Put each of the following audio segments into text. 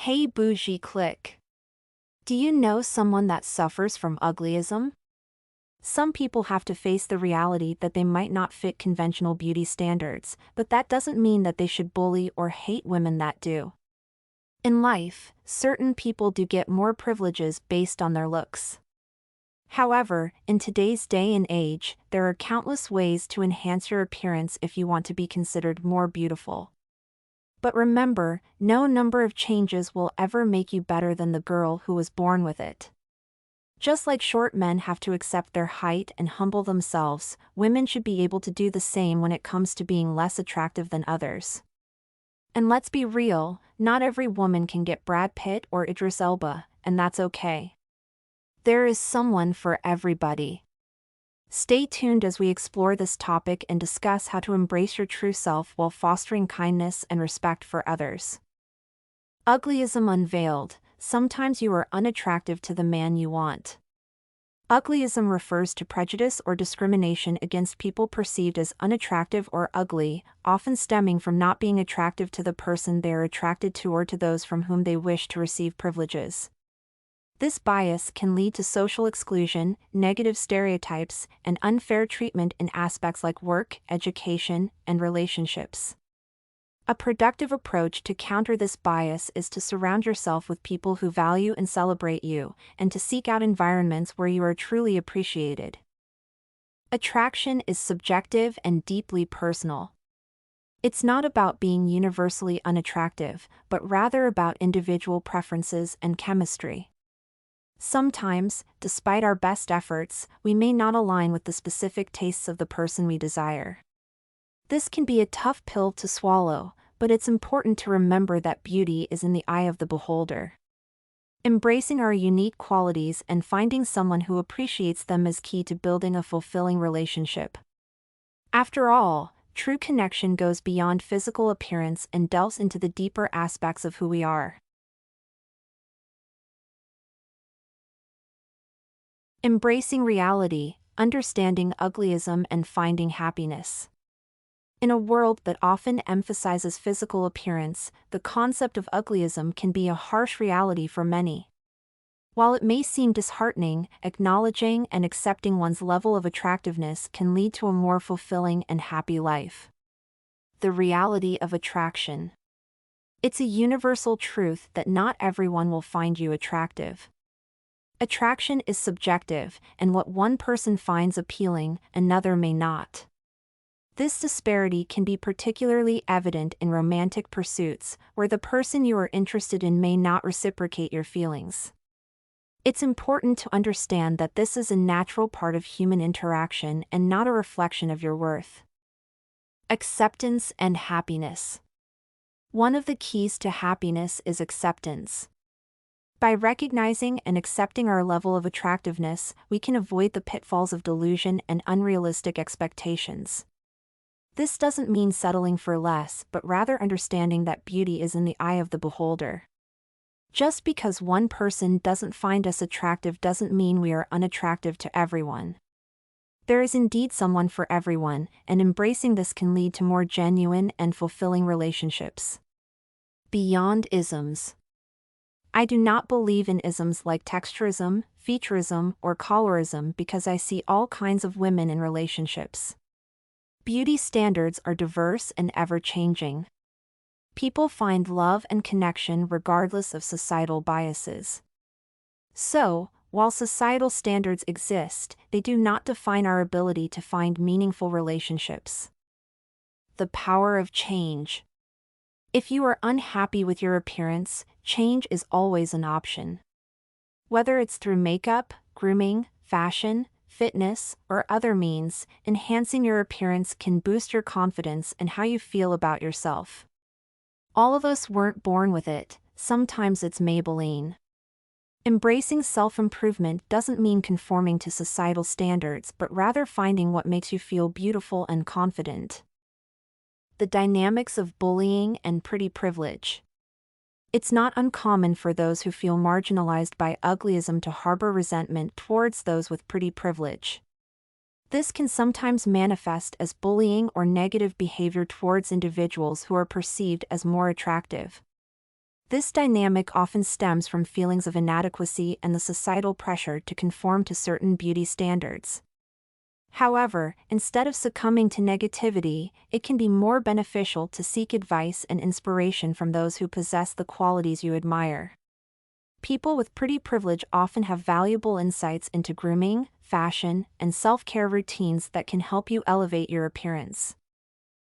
Hey Bougie click. Do you know someone that suffers from uglyism? Some people have to face the reality that they might not fit conventional beauty standards, but that doesn't mean that they should bully or hate women that do. In life, certain people do get more privileges based on their looks. However, in today's day and age, there are countless ways to enhance your appearance if you want to be considered more beautiful. But remember, no number of changes will ever make you better than the girl who was born with it. Just like short men have to accept their height and humble themselves, women should be able to do the same when it comes to being less attractive than others. And let's be real, not every woman can get Brad Pitt or Idris Elba, and that's okay. There is someone for everybody. Stay tuned as we explore this topic and discuss how to embrace your true self while fostering kindness and respect for others. Uglyism unveiled. Sometimes you are unattractive to the man you want. Uglyism refers to prejudice or discrimination against people perceived as unattractive or ugly, often stemming from not being attractive to the person they are attracted to or to those from whom they wish to receive privileges. This bias can lead to social exclusion, negative stereotypes, and unfair treatment in aspects like work, education, and relationships. A productive approach to counter this bias is to surround yourself with people who value and celebrate you, and to seek out environments where you are truly appreciated. Attraction is subjective and deeply personal. It's not about being universally unattractive, but rather about individual preferences and chemistry. Sometimes, despite our best efforts, we may not align with the specific tastes of the person we desire. This can be a tough pill to swallow, but it's important to remember that beauty is in the eye of the beholder. Embracing our unique qualities and finding someone who appreciates them is key to building a fulfilling relationship. After all, true connection goes beyond physical appearance and delves into the deeper aspects of who we are. Embracing reality, understanding uglyism and finding happiness. In a world that often emphasizes physical appearance, the concept of uglyism can be a harsh reality for many. While it may seem disheartening, acknowledging and accepting one's level of attractiveness can lead to a more fulfilling and happy life. The reality of attraction. It's a universal truth that not everyone will find you attractive. Attraction is subjective, and what one person finds appealing, another may not. This disparity can be particularly evident in romantic pursuits, where the person you are interested in may not reciprocate your feelings. It's important to understand that this is a natural part of human interaction and not a reflection of your worth. Acceptance and happiness. One of the keys to happiness is acceptance. By recognizing and accepting our level of attractiveness, we can avoid the pitfalls of delusion and unrealistic expectations. This doesn't mean settling for less, but rather understanding that beauty is in the eye of the beholder. Just because one person doesn't find us attractive doesn't mean we are unattractive to everyone. There is indeed someone for everyone, and embracing this can lead to more genuine and fulfilling relationships. Beyond isms. I do not believe in isms like texturism, featureism, or colorism because I see all kinds of women in relationships. Beauty standards are diverse and ever-changing. People find love and connection regardless of societal biases. So, while societal standards exist, they do not define our ability to find meaningful relationships. The power of change. If you are unhappy with your appearance, change is always an option. Whether it's through makeup, grooming, fashion, fitness, or other means, enhancing your appearance can boost your confidence and how you feel about yourself. All of us weren't born with it, sometimes it's Maybelline. Embracing self-improvement doesn't mean conforming to societal standards but rather finding what makes you feel beautiful and confident. The dynamics of bullying and pretty privilege. It's not uncommon for those who feel marginalized by uglyism to harbor resentment towards those with pretty privilege. This can sometimes manifest as bullying or negative behavior towards individuals who are perceived as more attractive. This dynamic often stems from feelings of inadequacy and the societal pressure to conform to certain beauty standards. However, instead of succumbing to negativity, it can be more beneficial to seek advice and inspiration from those who possess the qualities you admire. People with pretty privilege often have valuable insights into grooming, fashion, and self-care routines that can help you elevate your appearance.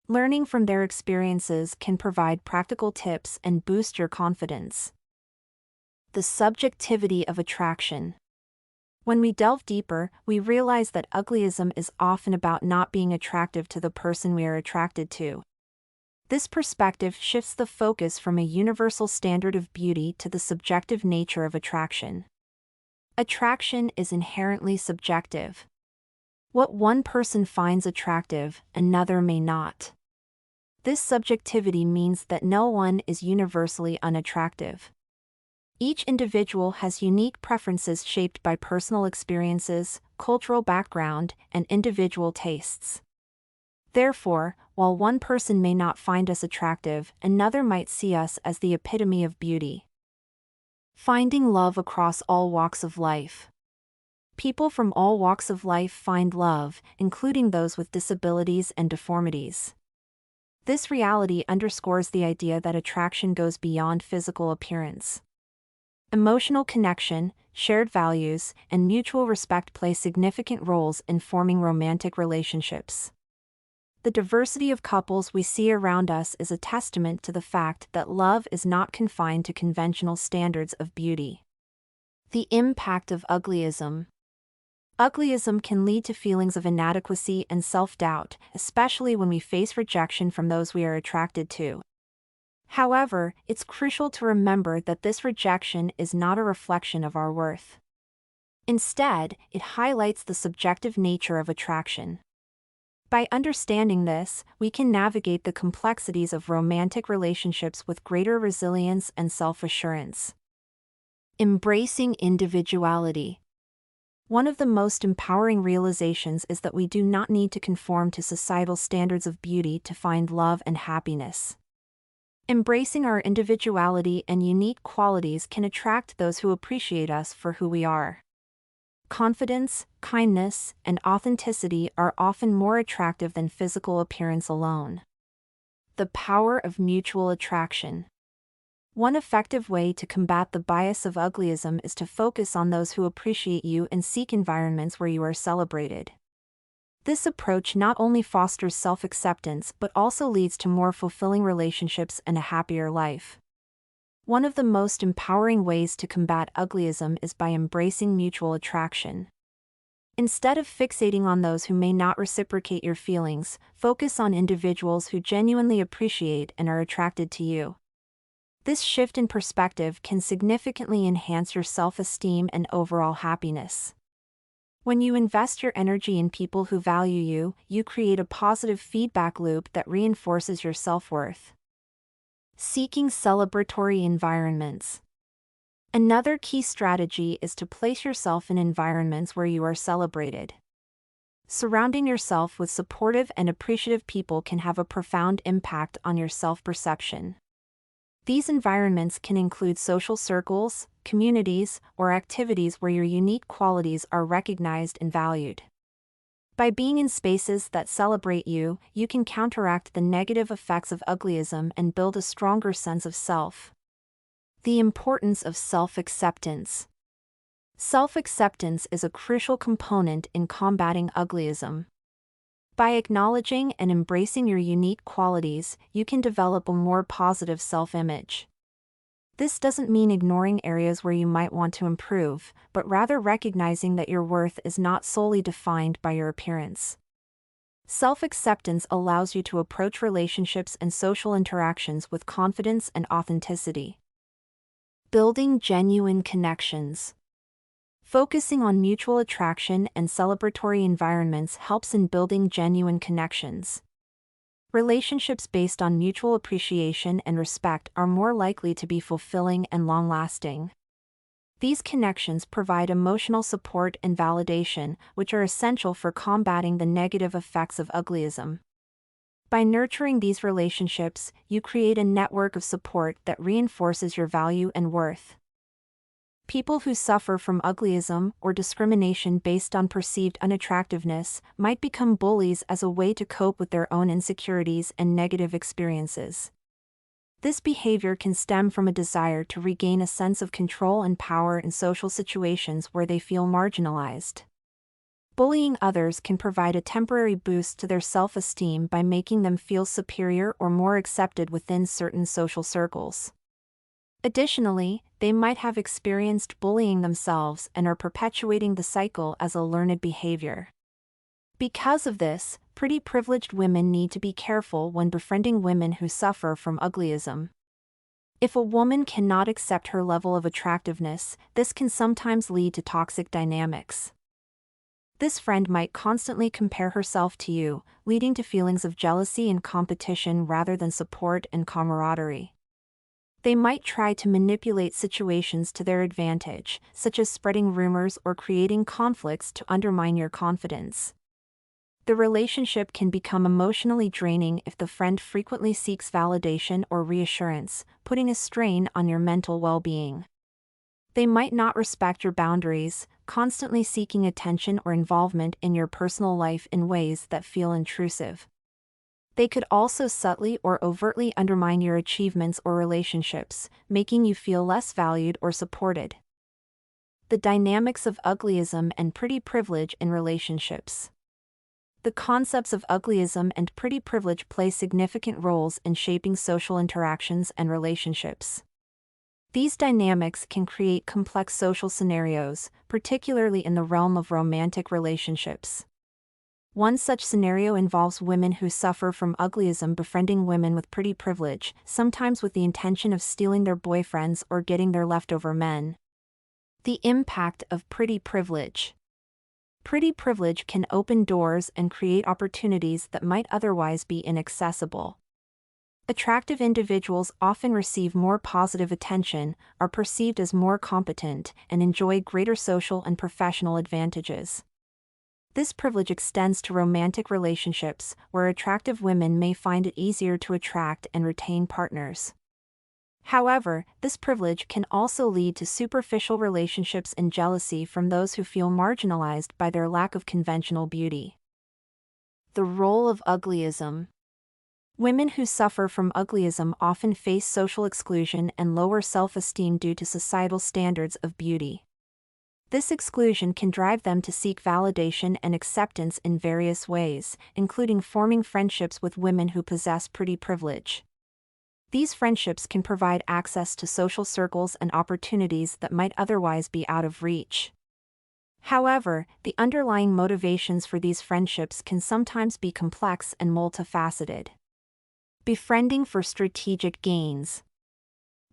Learning from their experiences can provide practical tips and boost your confidence. The subjectivity of attraction. When we delve deeper, we realize that uglyism is often about not being attractive to the person we are attracted to. This perspective shifts the focus from a universal standard of beauty to the subjective nature of attraction. Attraction is inherently subjective. What one person finds attractive, another may not. This subjectivity means that no one is universally unattractive. Each individual has unique preferences shaped by personal experiences, cultural background, and individual tastes. Therefore, while one person may not find us attractive, another might see us as the epitome of beauty. Finding love across all walks of life. People from all walks of life find love, including those with disabilities and deformities. This reality underscores the idea that attraction goes beyond physical appearance. Emotional connection, shared values, and mutual respect play significant roles in forming romantic relationships. The diversity of couples we see around us is a testament to the fact that love is not confined to conventional standards of beauty. The impact of uglyism. Uglyism can lead to feelings of inadequacy and self-doubt, especially when we face rejection from those we are attracted to. However, it's crucial to remember that this rejection is not a reflection of our worth. Instead, it highlights the subjective nature of attraction. By understanding this, we can navigate the complexities of romantic relationships with greater resilience and self-assurance. Embracing individuality. One of the most empowering realizations is that we do not need to conform to societal standards of beauty to find love and happiness. Embracing our individuality and unique qualities can attract those who appreciate us for who we are. Confidence, kindness, and authenticity are often more attractive than physical appearance alone. The power of mutual attraction. One effective way to combat the bias of uglyism is to focus on those who appreciate you and seek environments where you are celebrated. This approach not only fosters self-acceptance but also leads to more fulfilling relationships and a happier life. One of the most empowering ways to combat uglyism is by embracing mutual attraction. Instead of fixating on those who may not reciprocate your feelings, focus on individuals who genuinely appreciate and are attracted to you. This shift in perspective can significantly enhance your self-esteem and overall happiness. When you invest your energy in people who value you, you create a positive feedback loop that reinforces your self-worth. Seeking celebratory environments. Another key strategy is to place yourself in environments where you are celebrated. Surrounding yourself with supportive and appreciative people can have a profound impact on your self-perception. These environments can include social circles, communities, or activities where your unique qualities are recognized and valued. By being in spaces that celebrate you, you can counteract the negative effects of uglyism and build a stronger sense of self. The importance of self-acceptance. Self-acceptance is a crucial component in combating uglyism. By acknowledging and embracing your unique qualities, you can develop a more positive self-image. This doesn't mean ignoring areas where you might want to improve, but rather recognizing that your worth is not solely defined by your appearance. Self-acceptance allows you to approach relationships and social interactions with confidence and authenticity. Building genuine connections. Focusing on mutual attraction and celebratory environments helps in building genuine connections. Relationships based on mutual appreciation and respect are more likely to be fulfilling and long-lasting. These connections provide emotional support and validation, which are essential for combating the negative effects of uglyism. By nurturing these relationships, you create a network of support that reinforces your value and worth. People who suffer from uglyism or discrimination based on perceived unattractiveness might become bullies as a way to cope with their own insecurities and negative experiences. This behavior can stem from a desire to regain a sense of control and power in social situations where they feel marginalized. Bullying others can provide a temporary boost to their self-esteem by making them feel superior or more accepted within certain social circles. Additionally, they might have experienced bullying themselves and are perpetuating the cycle as a learned behavior. Because of this, pretty privileged women need to be careful when befriending women who suffer from uglyism. If a woman cannot accept her level of attractiveness, this can sometimes lead to toxic dynamics. This friend might constantly compare herself to you, leading to feelings of jealousy and competition rather than support and camaraderie. They might try to manipulate situations to their advantage, such as spreading rumors or creating conflicts to undermine your confidence. The relationship can become emotionally draining if the friend frequently seeks validation or reassurance, putting a strain on your mental well-being. They might not respect your boundaries, constantly seeking attention or involvement in your personal life in ways that feel intrusive. They could also subtly or overtly undermine your achievements or relationships, making you feel less valued or supported. The dynamics of uglyism and pretty privilege in relationships. The concepts of uglyism and pretty privilege play significant roles in shaping social interactions and relationships. These dynamics can create complex social scenarios, particularly in the realm of romantic relationships. One such scenario involves women who suffer from uglyism befriending women with pretty privilege, sometimes with the intention of stealing their boyfriends or getting their leftover men. The impact of pretty privilege. Pretty privilege can open doors and create opportunities that might otherwise be inaccessible. Attractive individuals often receive more positive attention, are perceived as more competent, and enjoy greater social and professional advantages. This privilege extends to romantic relationships, where attractive women may find it easier to attract and retain partners. However, this privilege can also lead to superficial relationships and jealousy from those who feel marginalized by their lack of conventional beauty. The role of uglyism. Women who suffer from uglyism often face social exclusion and lower self-esteem due to societal standards of beauty. This exclusion can drive them to seek validation and acceptance in various ways, including forming friendships with women who possess pretty privilege. These friendships can provide access to social circles and opportunities that might otherwise be out of reach. However, the underlying motivations for these friendships can sometimes be complex and multifaceted. Befriending for strategic gains.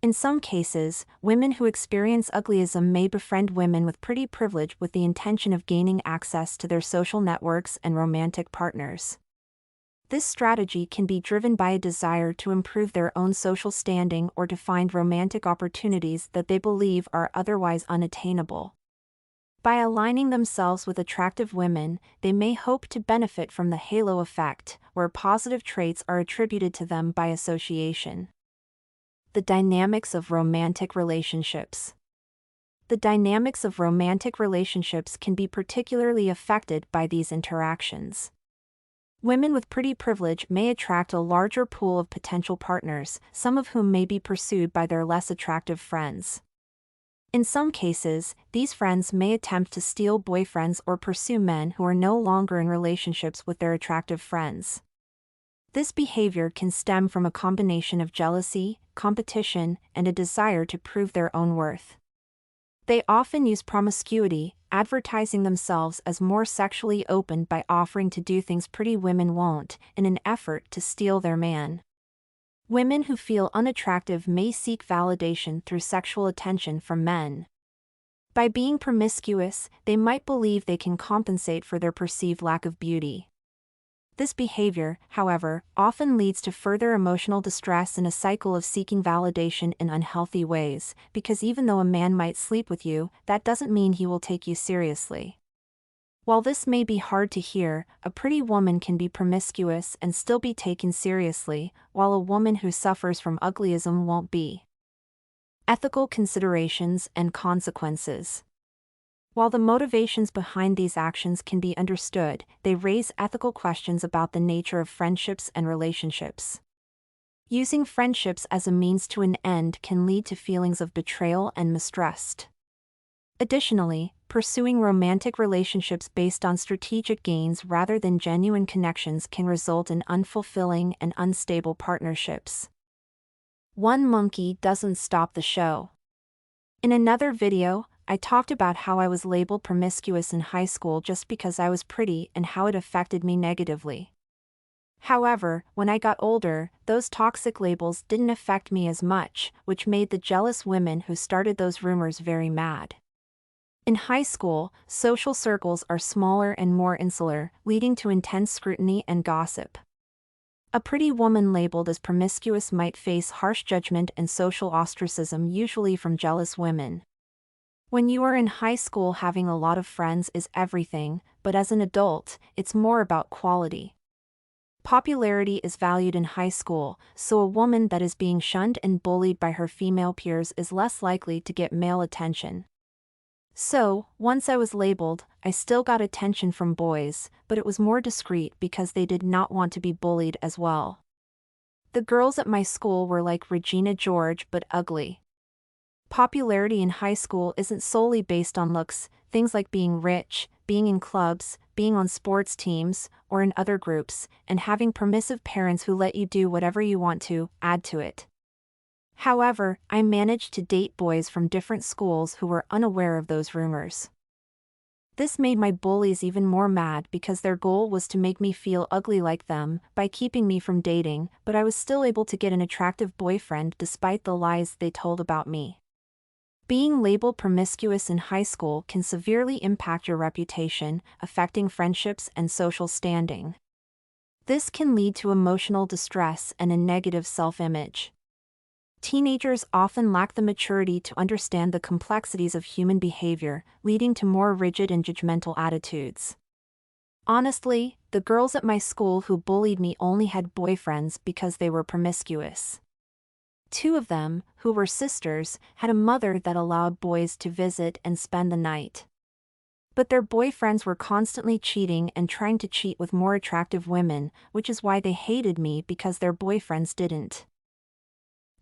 In some cases, women who experience uglyism may befriend women with pretty privilege with the intention of gaining access to their social networks and romantic partners. This strategy can be driven by a desire to improve their own social standing or to find romantic opportunities that they believe are otherwise unattainable. By aligning themselves with attractive women, they may hope to benefit from the halo effect, where positive traits are attributed to them by association. The dynamics of romantic relationships. The dynamics of romantic relationships can be particularly affected by these interactions. Women with pretty privilege may attract a larger pool of potential partners, some of whom may be pursued by their less attractive friends. In some cases, these friends may attempt to steal boyfriends or pursue men who are no longer in relationships with their attractive friends. This behavior can stem from a combination of jealousy, competition, and a desire to prove their own worth. They often use promiscuity, advertising themselves as more sexually open by offering to do things pretty women won't, in an effort to steal their man. Women who feel unattractive may seek validation through sexual attention from men. By being promiscuous, they might believe they can compensate for their perceived lack of beauty. This behavior, however, often leads to further emotional distress and a cycle of seeking validation in unhealthy ways, because even though a man might sleep with you, that doesn't mean he will take you seriously. While this may be hard to hear, a pretty woman can be promiscuous and still be taken seriously, while a woman who suffers from uglyism won't be. Ethical considerations and consequences. While the motivations behind these actions can be understood, they raise ethical questions about the nature of friendships and relationships. Using friendships as a means to an end can lead to feelings of betrayal and mistrust. Additionally, pursuing romantic relationships based on strategic gains rather than genuine connections can result in unfulfilling and unstable partnerships. One monkey doesn't stop the show. In another video, I talked about how I was labeled promiscuous in high school just because I was pretty and how it affected me negatively. However, when I got older, those toxic labels didn't affect me as much, which made the jealous women who started those rumors very mad. In high school, social circles are smaller and more insular, leading to intense scrutiny and gossip. A pretty woman labeled as promiscuous might face harsh judgment and social ostracism, usually from jealous women. When you are in high school, having a lot of friends is everything, but as an adult, it's more about quality. Popularity is valued in high school, so a woman that is being shunned and bullied by her female peers is less likely to get male attention. So, once I was labeled, I still got attention from boys, but it was more discreet because they did not want to be bullied as well. The girls at my school were like Regina George but ugly. Popularity in high school isn't solely based on looks, things like being rich, being in clubs, being on sports teams, or in other groups, and having permissive parents who let you do whatever you want to, add to it. However, I managed to date boys from different schools who were unaware of those rumors. This made my bullies even more mad because their goal was to make me feel ugly like them by keeping me from dating, but I was still able to get an attractive boyfriend despite the lies they told about me. Being labeled promiscuous in high school can severely impact your reputation, affecting friendships and social standing. This can lead to emotional distress and a negative self-image. Teenagers often lack the maturity to understand the complexities of human behavior, leading to more rigid and judgmental attitudes. Honestly, the girls at my school who bullied me only had boyfriends because they were promiscuous. Two of them, who were sisters, had a mother that allowed boys to visit and spend the night. But their boyfriends were constantly cheating and trying to cheat with more attractive women, which is why they hated me because their boyfriends didn't.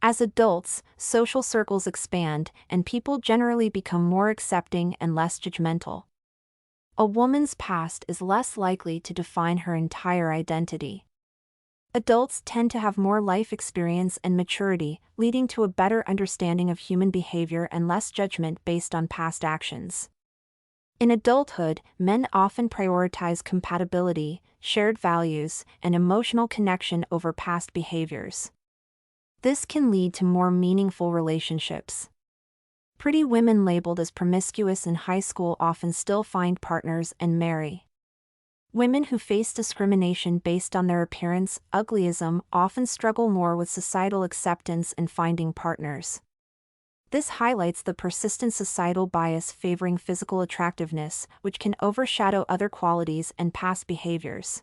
As adults, social circles expand, and people generally become more accepting and less judgmental. A woman's past is less likely to define her entire identity. Adults tend to have more life experience and maturity, leading to a better understanding of human behavior and less judgment based on past actions. In adulthood, men often prioritize compatibility, shared values, and emotional connection over past behaviors. This can lead to more meaningful relationships. Pretty women labeled as promiscuous in high school often still find partners and marry. Women who face discrimination based on their appearance, uglyism, often struggle more with societal acceptance and finding partners. This highlights the persistent societal bias favoring physical attractiveness, which can overshadow other qualities and past behaviors.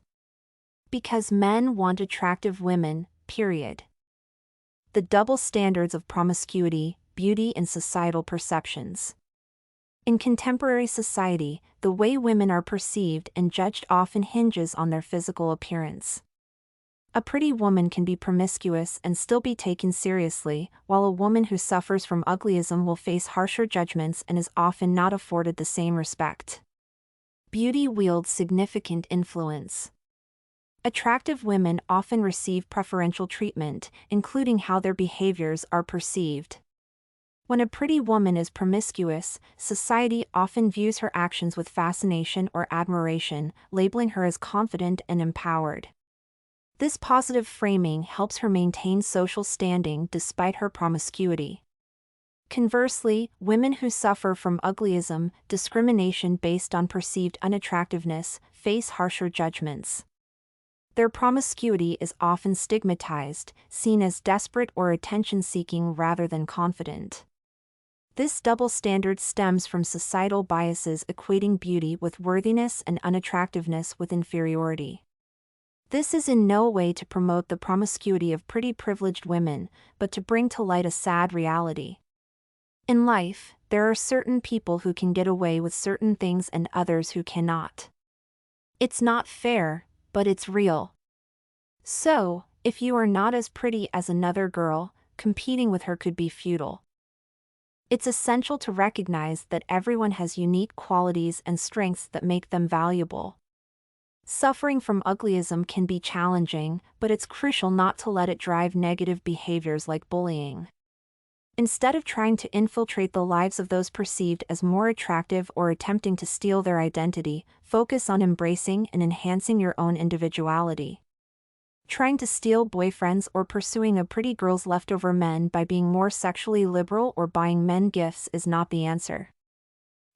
Because men want attractive women, period. The double standards of promiscuity, beauty, and societal perceptions. In contemporary society, the way women are perceived and judged often hinges on their physical appearance. A pretty woman can be promiscuous and still be taken seriously, while a woman who suffers from uglyism will face harsher judgments and is often not afforded the same respect. Beauty wields significant influence. Attractive women often receive preferential treatment, including how their behaviors are perceived. When a pretty woman is promiscuous, society often views her actions with fascination or admiration, labeling her as confident and empowered. This positive framing helps her maintain social standing despite her promiscuity. Conversely, women who suffer from uglyism, discrimination based on perceived unattractiveness, face harsher judgments. Their promiscuity is often stigmatized, seen as desperate or attention-seeking rather than confident. This double standard stems from societal biases equating beauty with worthiness and unattractiveness with inferiority. This is in no way to promote the promiscuity of pretty privileged women, but to bring to light a sad reality. In life, there are certain people who can get away with certain things and others who cannot. It's not fair, but it's real. So, if you are not as pretty as another girl, competing with her could be futile. It's essential to recognize that everyone has unique qualities and strengths that make them valuable. Suffering from uglyism can be challenging, but it's crucial not to let it drive negative behaviors like bullying. Instead of trying to infiltrate the lives of those perceived as more attractive or attempting to steal their identity, focus on embracing and enhancing your own individuality. Trying to steal boyfriends or pursuing a pretty girl's leftover men by being more sexually liberal or buying men gifts is not the answer.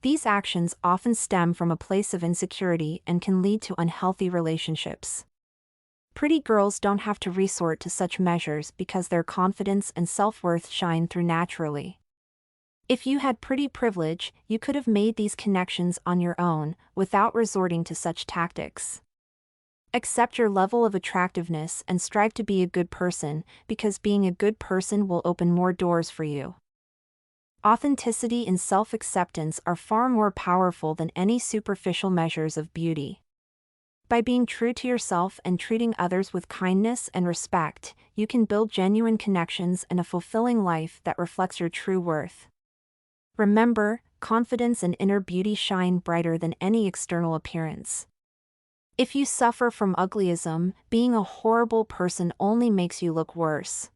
These actions often stem from a place of insecurity and can lead to unhealthy relationships. Pretty girls don't have to resort to such measures because their confidence and self-worth shine through naturally. If you had pretty privilege, you could have made these connections on your own, without resorting to such tactics. Accept your level of attractiveness and strive to be a good person, because being a good person will open more doors for you. Authenticity and self-acceptance are far more powerful than any superficial measures of beauty. By being true to yourself and treating others with kindness and respect, you can build genuine connections and a fulfilling life that reflects your true worth. Remember, confidence and inner beauty shine brighter than any external appearance. If you suffer from uglyism, being a horrible person only makes you look worse.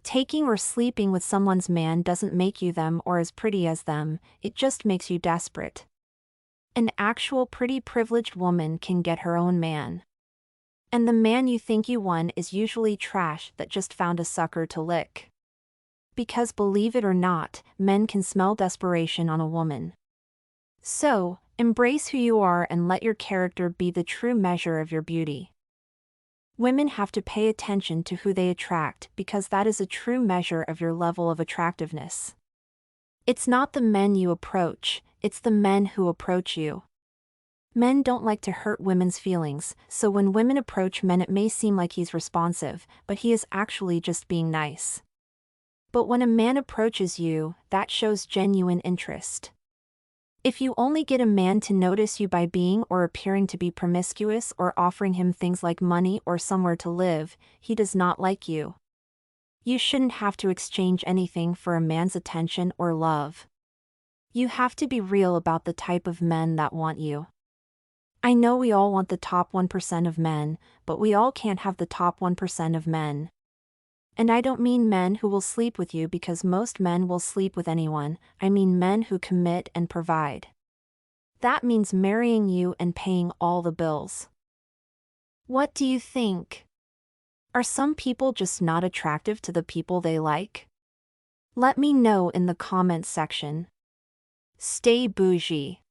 Taking or sleeping with someone's man doesn't make you them or as pretty as them, it just makes you desperate. An actual pretty privileged woman can get her own man. And the man you think you won is usually trash that just found a sucker to lick. Because believe it or not, men can smell desperation on a woman. So, embrace who you are and let your character be the true measure of your beauty. Women have to pay attention to who they attract because that is a true measure of your level of attractiveness. It's not the men you approach, it's the men who approach you. Men don't like to hurt women's feelings, so when women approach men it may seem like he's responsive, but he is actually just being nice. But when a man approaches you, that shows genuine interest. If you only get a man to notice you by being or appearing to be promiscuous or offering him things like money or somewhere to live, he does not like you. You shouldn't have to exchange anything for a man's attention or love. You have to be real about the type of men that want you. I know we all want the top 1% of men, but we all can't have the top 1% of men. And I don't mean men who will sleep with you because most men will sleep with anyone, I mean men who commit and provide. That means marrying you and paying all the bills. What do you think? Are some people just not attractive to the people they like? Let me know in the comments section. Stay bougie.